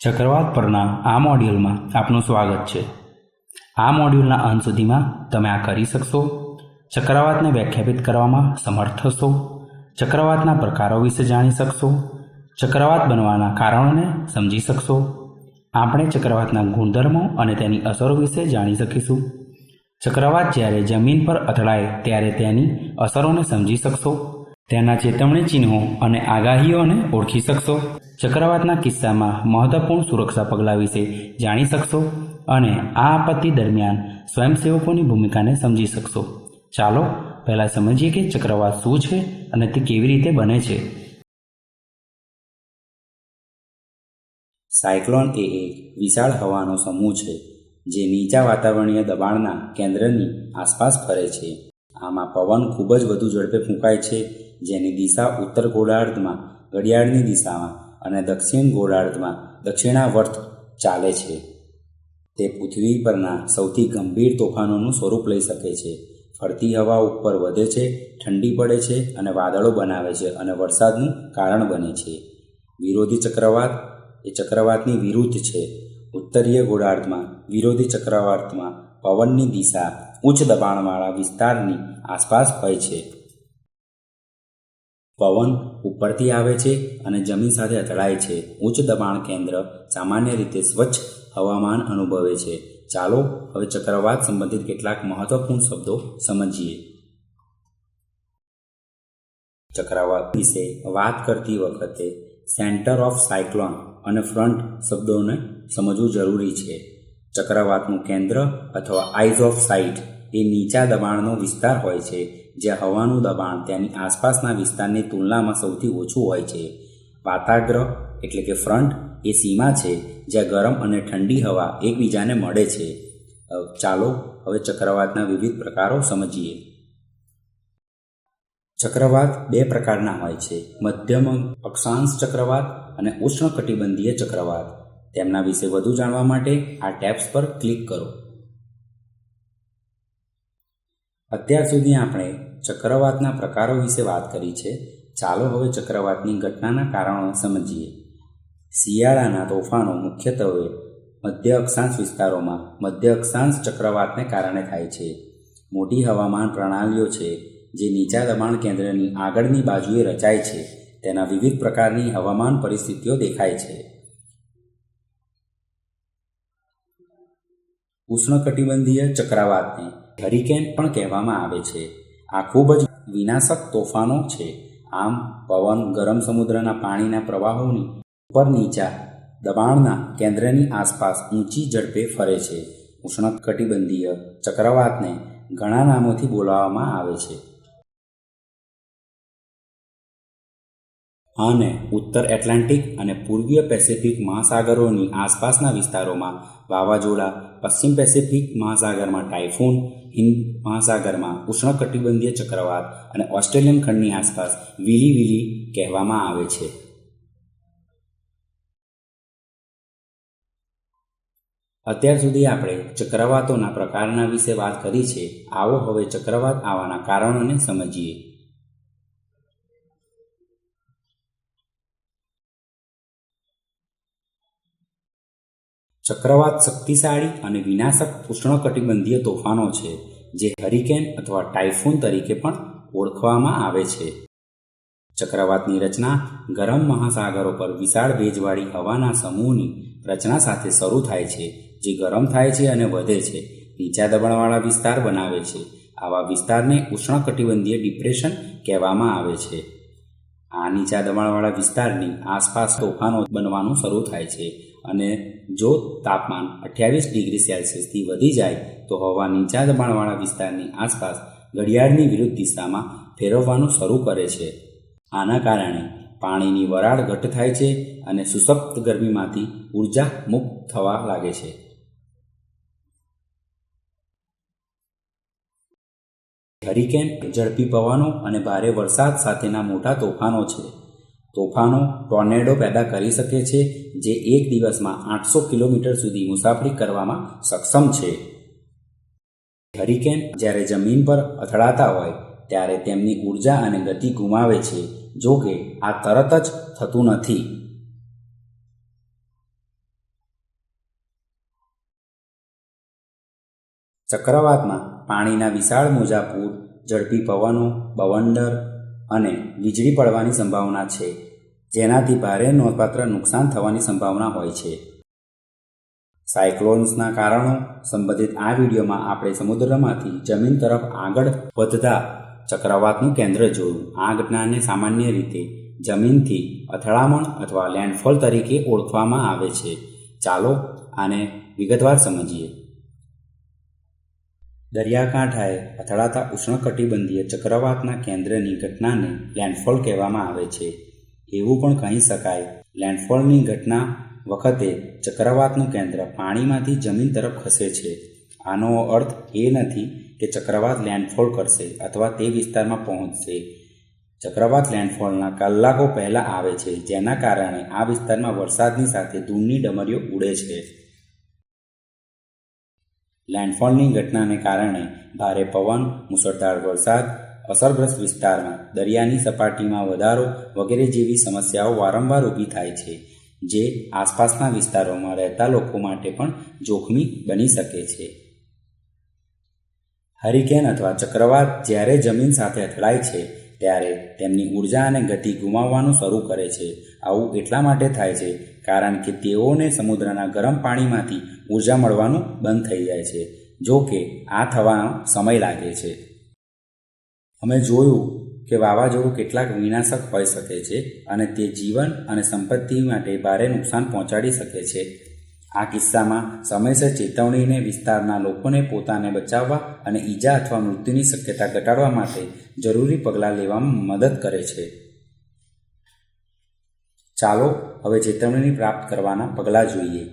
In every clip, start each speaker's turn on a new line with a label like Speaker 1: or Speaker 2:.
Speaker 1: ચક્રવાત પરના આ મોડ્યુલમાં આપનું સ્વાગત છે. આ મોડ્યુલના અંત સુધીમાં તમે આ કરી શકશો. ચક્રવાતને વ્યાખ્યાયિત કરવામાં સમર્થ થશો. ચક્રવાતના પ્રકારો વિશે જાણી શકશો. ચક્રવાત બનવાના કારણોને સમજી શકશો. આપણે ચક્રવાતના ગુણધર્મો અને તેની અસરો વિશે જાણી શકીશું. ચક્રવાત જ્યારે જમીન પર અથડાય ત્યારે તેની અસરોને સમજી શકશો. તેના ચેતવણી ચિહ્નો અને આગાહીઓને ઓળખી શકશો. ચક્રવાતના કિસ્સામાં મહત્વપૂર્ણ સુરક્ષા પગલાં વિશે જાણી શકશો અને આ આપત્તિ દરમિયાન સ્વયંસેવકોની ભૂમિકાને સમજી શકશો. ચાલો પહેલાં સમજીએ કે ચક્રવાત શું છે અને તે કેવી રીતે બને છે. સાયક્લોન એ એક વિશાળ હવાનો સમૂહ છે જે નીચા વાતાવરણીય દબાણના કેન્દ્રની આસપાસ ફરે છે. આમાં પવન ખૂબ જ વધુ ઝડપે ફૂંકાય છે, જેની દિશા ઉત્તર ગોળાર્ધમાં ઘડિયાળની દિશામાં અને દક્ષિણ ગોળાર્ધમાં દક્ષિણાવર્ત ચાલે છે. તે પૃથ્વી પરના સૌથી ગંભીર તોફાનોનું સ્વરૂપ લઈ શકે છે. ફરતી હવા ઉપર વધે છે, ઠંડી પડે છે અને વાદળો બનાવે છે અને વરસાદનું કારણ બને છે. વિરોધી ચક્રવાત એ ચક્રવાતની વિરુદ્ધ છે. ઉત્તરીય ગોળાર્ધમાં વિરોધી ચક્રવાતમાં પવનની દિશા ઉચ્ચ દબાણવાળા વિસ્તારની આસપાસ હોય છે. પવન ઉપરથી આવે છે અને જમીન સાથે અથડાય છે. ઉચ્ચ દબાણ કેન્દ્ર સામાન્ય રીતે સ્વચ્છ હવામાન અનુભવે છે. ચાલો હવે ચક્રવાત સંબંધિત કેટલાક મહત્વપૂર્ણ શબ્દો સમજીએ. ચક્રવાત વિશે વાત કરતી વખતે સેન્ટર ઓફ સાયક્લોન અને ફ્રન્ટ શબ્દોને સમજવું જરૂરી છે. ચક્રવાતનું કેન્દ્ર અથવા આઇઝ ઓફ સાઇટ એ નીચા દબાણનો વિસ્તાર હોય છે, જ્યાં હવાનું દબાણ તેની આસપાસના વિસ્તારની તુલનામાં સૌથી ઓછું હોય છે. વાતાગ્ર એટલે કે ફ્રન્ટ એ સીમા છે જ્યાં ગરમ અને ઠંડી હવા એકબીજાને મળે છે. ચાલો હવે ચક્રવાતના વિવિધ પ્રકારો સમજીએ. ચક્રવાત બે પ્રકારના હોય છે: મધ્યમ અક્ષાંશ ચક્રવાત અને ઉષ્ણકટિબંધીય ચક્રવાત. તેમના વિશે વધુ જાણવા માટે આ ટેબ્સ પર ક્લિક કરો. અત્યાર સુધી આપણે ચક્રવાતના પ્રકારો વિશે વાત કરી છે. ચાલો હવે ચક્રવાતની ઘટનાના કારણો સમજીએ. શિયાળાના તોફાનો મુખ્યત્વે મધ્ય અક્ષાંશ વિસ્તારોમાં મધ્ય અક્ષાંશ ચક્રવાતને કારણે થાય છે. મોટી હવામાન પ્રણાલીઓ છે જે નીચા દબાણ કેન્દ્રની આગળની બાજુએ રચાય છે. તેના વિવિધ પ્રકારની હવામાન પરિસ્થિતિઓ દેખાય છે. ઉષ્ણકટિબંધીય ચક્રવાતને હરિકેન પણ કહેવામાં આવે છે. આ ખૂબ જ વિનાશક તોફાનો છે. આમ પવન ગરમ સમુદ્રના પાણીના પ્રવાહોની ઉપર નીચા દબાણના કેન્દ્રની આસપાસ ઊંચી ઝડપે ફરે છે. ઉષ્ણકટિબંધીય ચક્રવાતને ઘણા નામોથી બોલાવવામાં આવે છે. અને ઉત્તર એટલાન્ટિક અને પૂર્વીય પેસિફિક મહાસાગરોની આસપાસના વિસ્તારોમાં વાવાઝોડા, પશ્ચિમ પેસિફિક મહાસાગરમાં ટાઇફૂન, હિન્દ મહાસાગરમાં ઉષ્ણકટિબંધીય ચક્રવાત અને ઓસ્ટ્રેલિયન ખંડની આસપાસ વિલી વિલી કહેવામાં આવે છે. અત્યાર સુધી આપણે ચક્રવાતોના પ્રકારના વિશે વાત કરી છે. આવો હવે ચક્રવાત આવવાના કારણોને સમજીએ. ચક્રવાત શક્તિશાળી અને વિનાશક ઉષ્ણકટિબંધીય તોફાનો છે જે હરિકેન અથવા ટાઇફૂન તરીકે પણ ઓળખવામાં આવે છે. ચક્રવાતની રચના ગરમ મહાસાગરો પર વિશાળ ભેજવાળી હવાના સમૂહની રચના સાથે શરૂ થાય છે, જે ગરમ થાય છે અને વધે છે. નીચા દબાણવાળા વિસ્તાર બનાવે છે. આવા વિસ્તારને ઉષ્ણકટિબંધીય ડિપ્રેશન કહેવામાં આવે છે. આ નીચા દબાણવાળા વિસ્તારની આસપાસ તોફાનો બનવાનું શરૂ થાય છે અને જો તાપમાન 28 ડિગ્રી સેલ્સિયસથી વધી જાય તો હવા નીચા દબાણવાળા વિસ્તારની આસપાસ ઘડિયાળની વિરુદ્ધ દિશામાં ફેરવવાનું શરૂ કરે છે. આના કારણે પાણીની વરાળ ઘટ્ટ થાય છે અને સુષુપ્ત ગરમીમાંથી ઉર્જા મુક્ત થવા લાગે છે. હરિકેન ઝડપી પવનો અને ભારે વરસાદ સાથેના મોટા તોફાનો છે. તોફાનો ટોર્નેડો પેદા કરી શકે છે જે એક દિવસમાં 800 કિલોમીટર સુધી મુસાફરી કરવામાં સક્ષમ છે. હરિકેન જ્યારે જમીન પર અથડાતા હોય ત્યારે તેમની ઉર્જા અને ગતિ ગુમાવે છે. જો કે આ તરત જ થતું નથી. ચક્રવાતમાં પાણીના વિશાળ મોજા પૂર, ઝડપી પવનો, બવંડર અને વીજળી પડવાની સંભાવના છે, જેનાથી ભારે નોંધપાત્ર નુકસાન થવાની સંભાવના હોય છે. સાયક્લોન્સના કારણો સંબંધિત આ વિડીયોમાં આપણે સમુદ્રમાંથી જમીન તરફ આગળ વધતા ચક્રવાતનું કેન્દ્ર જોયું. આ ઘટનાને સામાન્ય રીતે જમીનથી અથડામણ અથવા લેન્ડફોલ તરીકે ઓળખવામાં આવે છે. ચાલો આને વિગતવાર સમજીએ. દરિયાકાંઠાએ અથડાતા ઉષ્ણકટિબંધીય ચક્રવાતના કેન્દ્રની ઘટનાને લેન્ડફોલ કહેવામાં આવે છે. એવું પણ કહી શકાય, લેન્ડફોલની ઘટના વખતે ચક્રવાતનું કેન્દ્ર પાણીમાંથી જમીન તરફ ખસે છે. આનો અર્થ એ નથી કે ચક્રવાત લેન્ડફોલ કરશે અથવા તે વિસ્તારમાં પહોંચશે. ચક્રવાત લેન્ડફોલના કલાકો પહેલાં આવે છે, જેના કારણે આ વિસ્તારમાં વરસાદની સાથે ધૂળની ડમરીઓ ઉડે છે. લેન્ડફોલની ઘટનાને કારણે ભારે પવન, મુશળધાર વરસાદ, અસરગ્રસ્ત વિસ્તારમાં દરિયાની સપાટીમાં વધારો વગેરે જેવી સમસ્યાઓ વારંવાર ઊભી થાય છે, જે આસપાસના વિસ્તારોમાં રહેતા લોકો માટે પણ જોખમી બની શકે છે. હરિકેન અથવા ચક્રવાત જ્યારે જમીન સાથે અથડાય છે, ત્યારે તેમની ઉર્જા અને ગતિ ગુમાવવાનું શરૂ કરે છે. આવું એટલા માટે થાય છે કારણ કે તેઓને સમુદ્રના ગરમ પાણીમાંથી ઉર્જા મળવાનું બંધ થઈ જાય છે. જો કે આ થવાનો સમય લાગે છે. અમે જોયું કે વાવાઝોડું કેટલાક વિનાશક હોઈ શકે છે અને તે જીવન અને સંપત્તિ માટે ભારે નુકસાન પહોંચાડી શકે છે. આ કિસ્સામાં સમયસર ચેતવણીને વિસ્તારના લોકોને પોતાને બચાવવા અને ઈજા અથવા મૃત્યુની શક્યતા ઘટાડવા માટે જરૂરી પગલાં લેવામાં મદદ કરે છે. ચાલો હવે ચેતવણી પ્રાપ્ત કરવાના પગલાં જોઈએ.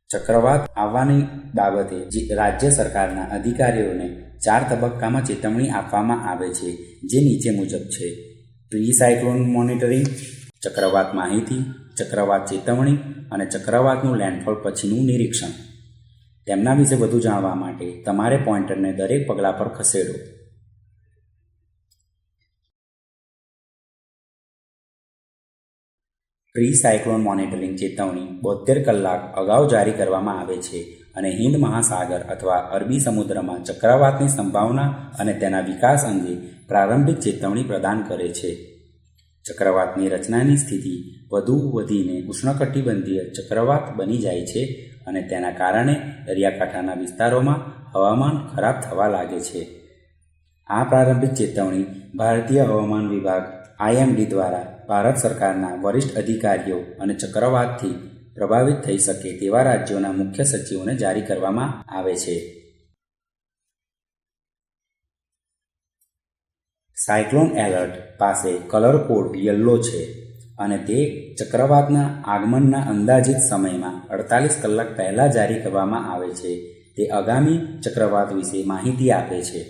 Speaker 1: ચક્રવાત આવવાની બાબતે રાજ્ય સરકારના અધિકારીઓને 4 તબક્કામાં ચેતવણી આપવામાં આવે છે, જે નીચે મુજબ છે: પ્રી સાયક્લોન મોનિટરિંગ, ચક્રવાત માહિતી, ચક્રવાત ચેતવણી અને ચક્રવાતનું લેન્ડફોલ પછીનું નિરીક્ષણ. તેમના વિશે વધુ જાણવા માટે તમારે પોઇન્ટરને દરેક પગલાં પર ખસેડો. પ્રી સાયક્લોન મોનિટરિંગ ચેતવણી 72 કલાક અગાઉ જારી કરવામાં આવે છે અને હિંદ મહાસાગર અથવા અરબી સમુદ્રમાં ચક્રવાતની સંભાવના અને તેના વિકાસ અંગે પ્રારંભિક ચેતવણી પ્રદાન કરે છે. ચક્રવાતની રચનાની સ્થિતિ વધુ વધીને ઉષ્ણકટિબંધીય ચક્રવાત બની જાય છે અને તેના કારણે દરિયાકાંઠાના વિસ્તારોમાં હવામાન ખરાબ થવા લાગે છે. આ પ્રારંભિક ચેતવણી ભારતીય હવામાન વિભાગ IMD દ્વારા ભારત સરકારના વરિષ્ઠ અધિકારીઓ અને ચક્રવાતથી પ્રભાવિત થઈ શકે તેવા રાજ્યોના મુખ્ય સચિવોને જારી કરવામાં આવે છે. સાયક્લોન એલર્ટ પાસે કલર કોડ યલો છે અને તે ચક્રવાતના આગમનના અંદાજિત સમયમાં 48 કલાક પહેલાં જારી કરવામાં આવે છે. તે આગામી ચક્રવાત વિશે માહિતી આપે છે.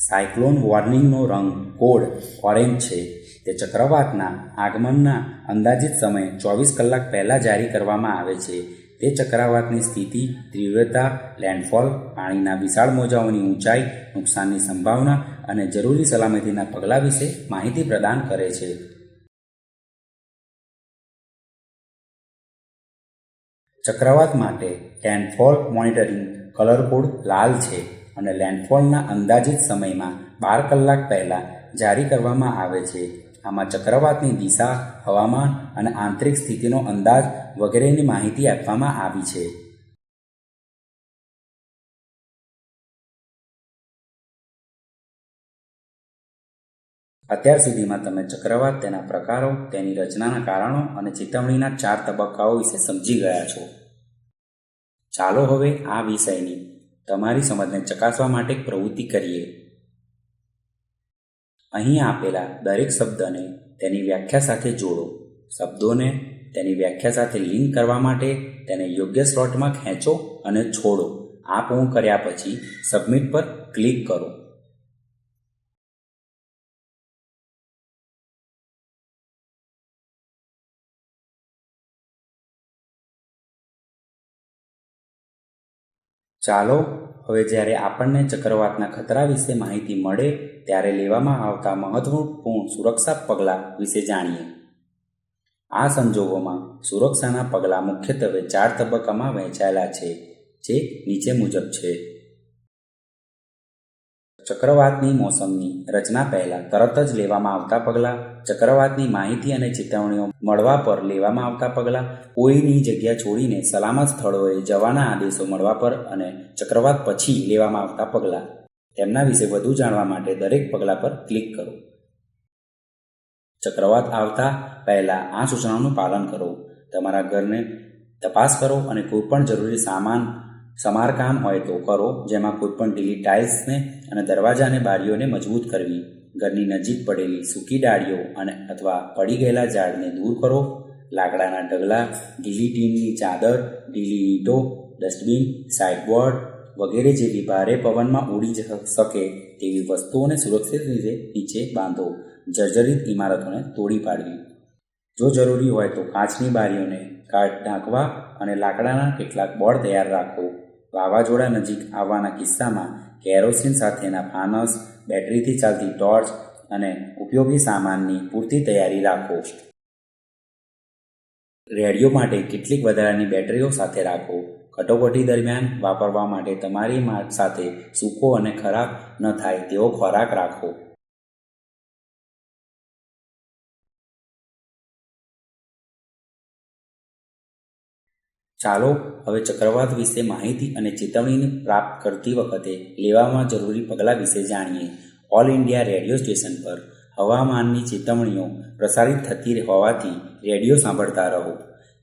Speaker 1: સાયક્લોન વોર્નિંગનો રંગ કોડ ઓરેન્જ છે. તે ચક્રવાતના આગમનના અંદાજિત સમય 24 કલાક પહેલાં જારી કરવામાં આવે છે. તે ચક્રવાતની સ્થિતિ, તીવ્રતા, લેન્ડફોલ, પાણીના વિશાળ મોજાઓની ઊંચાઈ, નુકસાનની સંભાવના અને જરૂરી સલામતીના પગલાં વિશે માહિતી પ્રદાન કરે છે. ચક્રવાત માટે લેન્ડફોલ મોનિટરિંગ કલર કોડ લાલ છે અને લેન્ડફોલના અંદાજિત સમયમાં 12 કલાક પહેલાં જારી કરવામાં આવે છે. આમાં ચક્રવાતની દિશા, હવામાન અને આંતરિક સ્થિતિનો અંદાજ વગેરેની માહિતી આપવામાં આવી છે. અત્યાર સુધીમાં તમે ચક્રવાત, તેના પ્રકારો, તેની રચનાના કારણો અને ચેતવણીના 4 તબક્કાઓ વિશે સમજી ગયા છો. ચાલો હવે આ વિષયની તમારી સમજને ચકાસવા માટે એક પ્રવૃત્તિ કરીએ. અહીં આપેલા દરેક શબ્દને તેની વ્યાખ્યા સાથે જોડો. શબ્દોને તેની વ્યાખ્યા સાથે લિંક કરવા માટે તેને યોગ્ય સ્લોટમાં ખેંચો અને છોડો. આ પૂર્ણ કર્યા પછી સબમિટ પર ક્લિક કરો. ચાલો હવે જ્યારે આપણને ચક્રવાતના ખતરા વિશે માહિતી મળે ત્યારે લેવામાં આવતા મહત્વપૂર્ણ સુરક્ષા પગલાં વિશે જાણીએ. આ સંજોગોમાં સુરક્ષાના પગલાં મુખ્યત્વે 4 તબક્કામાં વહેંચાયેલા છે, જે નીચે મુજબ છે. ચક્રવાતની મોસમની રચના પહેલાં તરત જ લેવામાં આવતા પગલાં, ચક્રવાતની માહિતી અને ચેતવણીઓ મળવા પર લેવામાં આવતા પગલાં, કોઈની જગ્યા છોડીને સલામત સ્થળોએ જવાના આદેશો મળવા પર અને ચક્રવાત પછી લેવામાં આવતા પગલાં. તેમના વિશે વધુ જાણવા માટે દરેક પગલાં પર ક્લિક કરો. ચક્રવાત આવતા પહેલાં આ સૂચનાઓનું પાલન કરો. તમારા ઘરને તપાસ કરો અને કોઈપણ જરૂરી સમારકામ હોય તો કરો, જેમાં કોઈપણ ઢીલી ટાઇલ્સને અને દરવાજા અને બારીઓને મજબૂત કરવી. ઘરની નજીક પડેલી સૂકી ડાળીઓ અથવા પડી ગયેલા ઝાડને દૂર કરો. લાકડાના ઢગલા, ઢીલી ટીનની ચાદર, ઢીલી ઈંટો, ડસ્ટબિન, સાઇડબોર્ડ વગેરે જેવી ભારે પવનમાં ઉડી શકે તેવી વસ્તુઓને સુરક્ષિત રીતે નીચે બાંધો. જર્જરિત ઇમારતોને તોડી પાડવી. જો જરૂરી હોય તો કાચની બારીઓને ઢાંકવા અને લાકડાના કેટલાક બોર્ડ તૈયાર રાખો. વાવાઝોડા નજીક આવવાના કિસ્સામાં કેરોસીન સાથેના ફાનસ, બેટરીથી ચાલતી ટોર્ચ અને ઉપયોગી સામાનની પૂરતી તૈયારી રાખો. રેડિયો માટે કેટલીક વધારાની બેટરીઓ સાથે રાખો. કટોકટી દરમિયાન વાપરવા માટે તમારી સાથે સૂકો અને ખરાબ ન થાય તેવો ખોરાક રાખો. ચાલો હવે ચક્રવાત વિશે માહિતી અને ચેતવણી પ્રાપ્ત કરતી વખતે લેવામાં જરૂરી પગલાં વિશે જાણીએ. ઓલ ઇન્ડિયા રેડિયો સ્ટેશન પર હવામાનની ચેતવણીઓ પ્રસારિત થતી હોવાથી રેડિયો સાંભળતા રહો.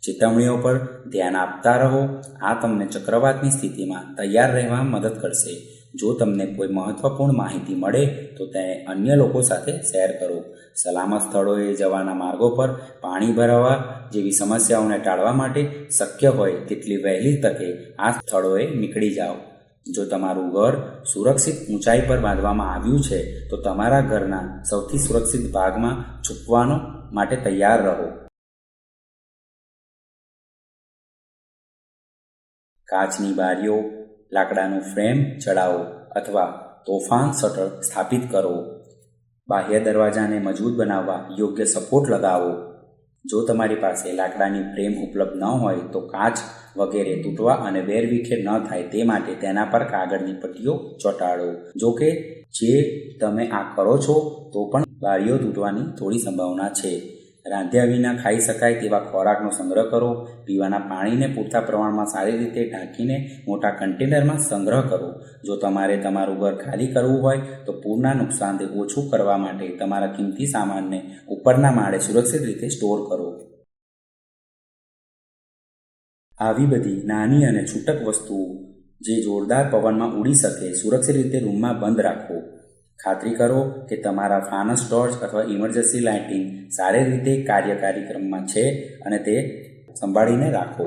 Speaker 1: ચેતવણીઓ પર ધ્યાન આપતા રહો. આ તમને ચક્રવાતની સ્થિતિમાં તૈયાર રહેવામાં મદદ કરશે. જો તમને કોઈ મહત્વપૂર્ણ માહિતી મળે તો તેને અન્ય લોકો સાથે શેર કરો. સલામત સ્થળોએ જવાના માર્ગો પર પાણી ભરાવા જેવી સમસ્યાઓને ટાળવા માટે શક્ય હોય તેટલી વહેલી તકે આ સ્થળોએ નીકળી જાઓ. જો તમારું ઘર સુરક્ષિત ઊંચાઈ પર બાંધવામાં આવ્યું છે તો તમારા ઘરના સૌથી સુરક્ષિત ભાગમાં છુપવાનો માટે તૈયાર રહો. કાચની બારીઓ, લાકડાનું ફ્રેમ ચડાવો અથવા તોફાન શટર સ્થાપિત કરો. બાહ્ય દરવાજાને મજબૂત બનાવવા યોગ્ય સપોર્ટ લગાવો. જો તમારી પાસે લાકડાની ફ્રેમ ઉપલબ્ધ ન હોય તો કાચ વગેરે તૂટવા અને વેરવિખેર ન થાય તે માટે તેના પર કાગળની પટ્ટીઓ ચોંટાડો. જો કે જે તમે આ કરો છો તો પણ બારીઓ તૂટવાની થોડી સંભાવના છે. રાંધ્યા વિના ખાઈ શકાય તેવા ખોરાકનો સંગ્રહ કરો. પીવાના પાણીને પૂરતા પ્રમાણમાં સારી રીતે ઢાંકીને મોટા કન્ટેનરમાં સંગ્રહ કરો. જો તમારે તમારું ઘર ખાલી કરવું હોય તો પૂરના નુકસાનને ઓછું કરવા માટે તમારા કિંમતી સામાનને ઉપરના માળે સુરક્ષિત રીતે સ્ટોર કરો. આવી બધી નાની અને છૂટક વસ્તુઓ જે જોરદાર પવનમાં ઉડી શકે સુરક્ષિત રીતે રૂમમાં બંધ રાખો. ખાતરી કરો કે તમારા ફાનસ, ટોર્ચ અથવા ઇમરજન્સી લાઇટિંગ સારી રીતે કાર્યકારી ક્રમમાં છે અને તે સંભાળીને રાખો.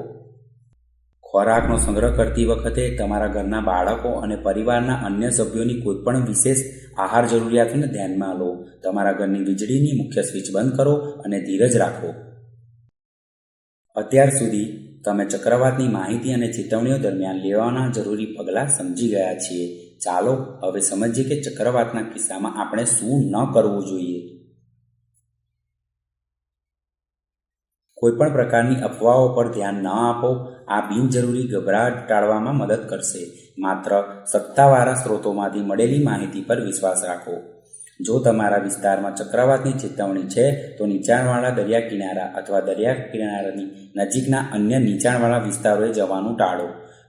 Speaker 1: ખોરાકનો સંગ્રહ કરતી વખતે તમારા ઘરના બાળકો અને પરિવારના અન્ય સભ્યોની કોઈપણ વિશેષ આહાર જરૂરિયાતોને ધ્યાનમાં લો. તમારા ઘરની વીજળીની મુખ્ય સ્વિચ બંધ કરો અને ધીરજ રાખો. અત્યાર સુધી તમે ચક્રવાતની માહિતી અને ચેતવણીઓ દરમિયાન લેવાના જરૂરી પગલાં સમજી ગયા છીએ. ચાલો હવે સમજીએ કે ચક્રવાતના કિસ્સામાં આપણે શું ન કરવું જોઈએ. કોઈપણ પ્રકારની અફવાઓ પર ધ્યાન ન આપો. આ બિનજરૂરી ગભરાટ ટાળવામાં મદદ કરશે. માત્ર સત્તાવાળા સ્ત્રોતોમાંથી મળેલી માહિતી પર વિશ્વાસ રાખો. જો તમારા વિસ્તારમાં ચક્રવાતની ચેતવણી છે તો નીચાણવાળા દરિયા કિનારા અથવા દરિયા કિનારાની નજીકના અન્ય નીચાણવાળા વિસ્તારોએ જવાનું ટાળો.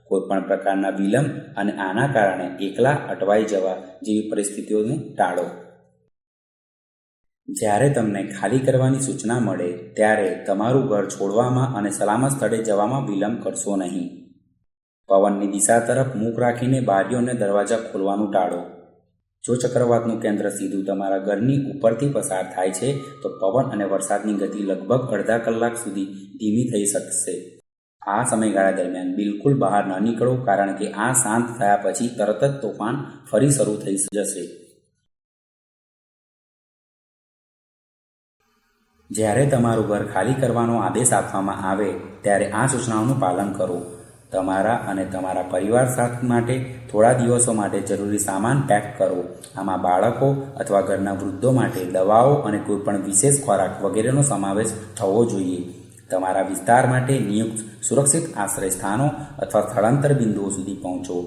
Speaker 1: કોઈપણ પ્રકારના વિલંબ અને આના કારણે એકલા અટવાઈ જવા જેવી પરિસ્થિતિઓને ટાળો. જ્યારે તમને ખાલી કરવાની સૂચના મળે ત્યારે તમારું ઘર છોડવામાં અને સલામત સ્થળે જવામાં વિલંબ કરશો નહીં. પવનની દિશા તરફ મુખ રાખીને બારીઓ અને દરવાજા ખોલવાનું ટાળો. જો ચક્રવાતનું કેન્દ્ર સીધું તમારા ઘરની ઉપરથી પસાર થાય છે તો પવન અને વરસાદની ગતિ લગભગ અડધા કલાક સુધી ધીમી થઈ શકશે. આ સમયગાળા દરમિયાન બિલકુલ બહાર ન નીકળો, કારણ કે આ શાંત થયા પછી તરત જ તોફાન ફરી શરૂ થઈ જશે. જ્યારે તમારું ઘર ખાલી કરવાનો આદેશ આપવામાં આવે ત્યારે આ સૂચનાઓનું પાલન કરો. તમારા અને તમારા પરિવાર સાથ માટે થોડા દિવસો માટે જરૂરી સામાન પેક કરો. આમાં બાળકો અથવા ઘરના વૃદ્ધો માટે દવાઓ અને કોઈપણ વિશેષ ખોરાક વગેરેનો સમાવેશ થવો જોઈએ. તમારા વિસ્તાર માટે નિયુક્ત સુરક્ષિત આશ્રય સ્થાનો અથવા સ્થળાંતર બિંદુઓ સુધી પહોંચો.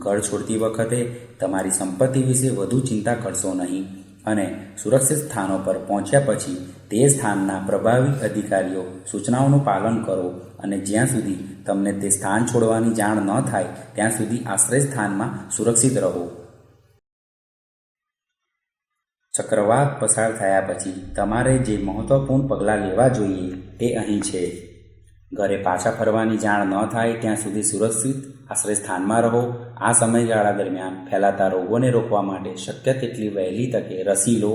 Speaker 1: ઘર છોડતી વખતે તમારી સંપત્તિ વિશે વધુ ચિંતા કરશો નહીં અને સુરક્ષિત સ્થાનો પર પહોંચ્યા પછી તે સ્થાનના પ્રભાવી અધિકારીઓ સૂચનાઓનું પાલન કરો અને જ્યાં સુધી તમને તે સ્થાન છોડવાની જાણ ન થાય ત્યાં સુધી આશ્રય સ્થાનમાં સુરક્ષિત રહો. ચક્રવાત પસાર થયા પછી તમારે જે મહત્વપૂર્ણ પગલાં લેવા જોઈએ તે અહીં છે. ઘરે પાછા ફરવાની જાણ ન થાય ત્યાં સુધી સુરક્ષિત આશ્રય સ્થાનમાં રહો. આ સમયગાળા દરમિયાન ફેલાતા રોગોને રોકવા માટે શક્ય તેટલી વહેલી તકે રસી લો.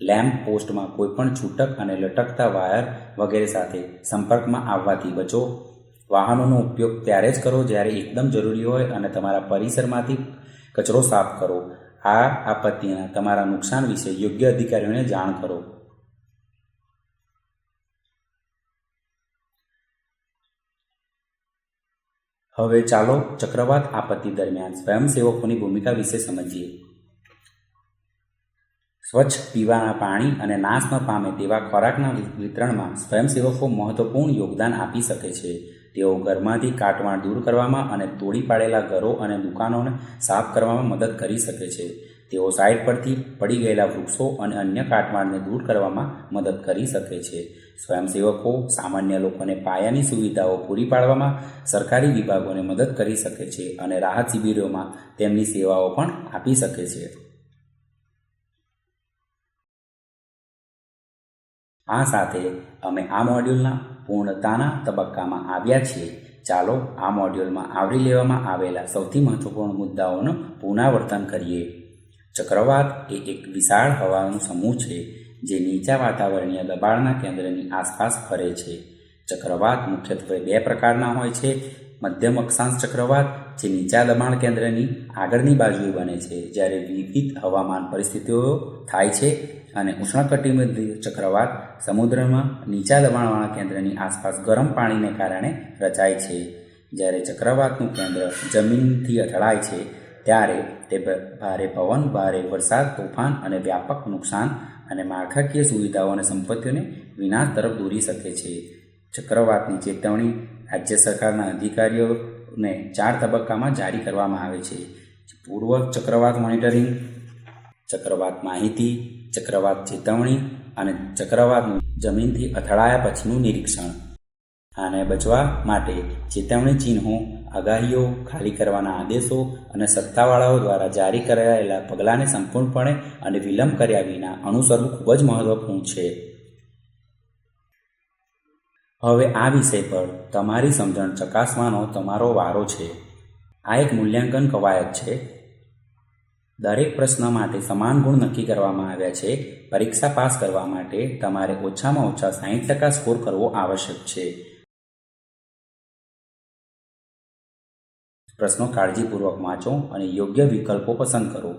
Speaker 1: લેમ્પ પોસ્ટમાં કોઈપણ છૂટક અને લટકતા વાયર વગેરે સાથે સંપર્કમાં આવવાથી બચો. વાહનોનો ઉપયોગ ત્યારે જ કરો જ્યારે એકદમ જરૂરી હોય અને તમારા પરિસરમાંથી કચરો સાફ કરો. આ આપત્તિના તમારા નુકસાન વિશે યોગ્ય અધિકારીઓને જાણ કરો. હવે ચાલો ચક્રવાત આપત્તિ દરમિયાન સ્વયંસેવકોની ભૂમિકા વિશે સમજીએ. સ્વચ્છ પીવાના પાણી અને નાશ ન પામે તેવા ખોરાકના વિતરણમાં સ્વયંસેવકો મહત્વપૂર્ણ યોગદાન આપી શકે છે. તેઓ ઘરમાંથી કાટમાળ દૂર કરવામાં અને તોડી પાડેલા ઘરો અને દુકાનોને સાફ કરવામાં મદદ કરી શકે છે. તેઓ સાઇટ પરથી પડી ગયેલા વૃક્ષો અને અન્ય કાટમાળને દૂર કરવામાં મદદ કરી શકે છે. સ્વયંસેવકો સામાન્ય લોકોને પાયાની સુવિધાઓ પૂરી પાડવામાં સરકારી વિભાગોને મદદ કરી શકે છે અને રાહત શિબિરોમાં તેમની સેવાઓ પણ આપી શકે છે. આ સાથે અમે આ મોડ્યુલના પૂર્ણતાના તબક્કામાં આવ્યા છીએ. ચાલો આ મોડ્યુલમાં આવરી લેવામાં આવેલા સૌથી મહત્વપૂર્ણ મુદ્દાઓનું પુનરાવર્તન કરીએ. ચક્રવાત એ એક વિશાળ હવાનું સમૂહ છે જે નીચા વાતાવરણીય દબાણના કેન્દ્રની આસપાસ ફરે છે. ચક્રવાત મુખ્યત્વે બે પ્રકારના હોય છે. મધ્યમ અક્ષાંશ ચક્રવાત જે નીચા દબાણ કેન્દ્રની આગળની બાજુએ બને છે જ્યારે વિવિધ હવામાન પરિસ્થિતિઓ થાય છે, અને ઉષ્ણકટિબંધીય ચક્રવાત સમુદ્રમાં નીચા દબાણવાળા કેન્દ્રની આસપાસ ગરમ પાણીને કારણે રચાય છે. જ્યારે ચક્રવાતનું કેન્દ્ર જમીનથી અથડાય છે ત્યારે તે ભારે પવન, ભારે વરસાદ, તોફાન અને વ્યાપક નુકસાન અને માળખાકીય સુવિધાઓ અને સંપત્તિઓને વિનાશ તરફ દોરી શકે છે. ચક્રવાતની ચેતવણી રાજ્ય સરકારના અધિકારીઓને 4 તબક્કામાં જારી કરવામાં આવે છે. પૂર્વ ચક્રવાત મોનિટરિંગ, ચક્રવાત માહિતી, ચક્રવાત ચેતવણી અને ચક્રવાતનું જમીનથી અથડાયા પછીનું નિરીક્ષણ. આને બચવા માટે ચેતવણી ચિહ્નો, આગાહીઓ, ખાલી કરવાના આદેશો અને સત્તાવાળાઓ દ્વારા જારી કરાયેલા પગલાંને સંપૂર્ણપણે અને વિલંબ કર્યા વિના અનુસરવું ખૂબ જ મહત્વપૂર્ણ છે. હવે આ વિષય પર તમારી સમજણ ચકાસવાનો તમારો વારો છે. આ એક મૂલ્યાંકન કવાયત છે. દરેક પ્રશ્ન માટે સમાન ગુણ નક્કી કરવામાં આવ્યા છે. પરીક્ષા પાસ કરવા માટે તમારે ઓછામાં ઓછા 60% સ્કોર કરવો આવશ્યક છે. પ્રશ્નો કાળજીપૂર્વક વાંચો અને યોગ્ય વિકલ્પો પસંદ કરો.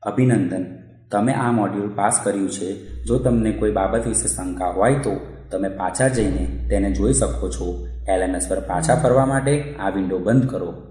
Speaker 1: અભિનંદન, તમે આ મોડ્યુલ પાસ કર્યું છે. જો તમને કોઈ બાબત વિશે શંકા હોય તો તમે પાછા જઈને તેને જોઈ શકો છો. LMS પર પાછા ફરવા માટે આ વિન્ડો બંધ કરો.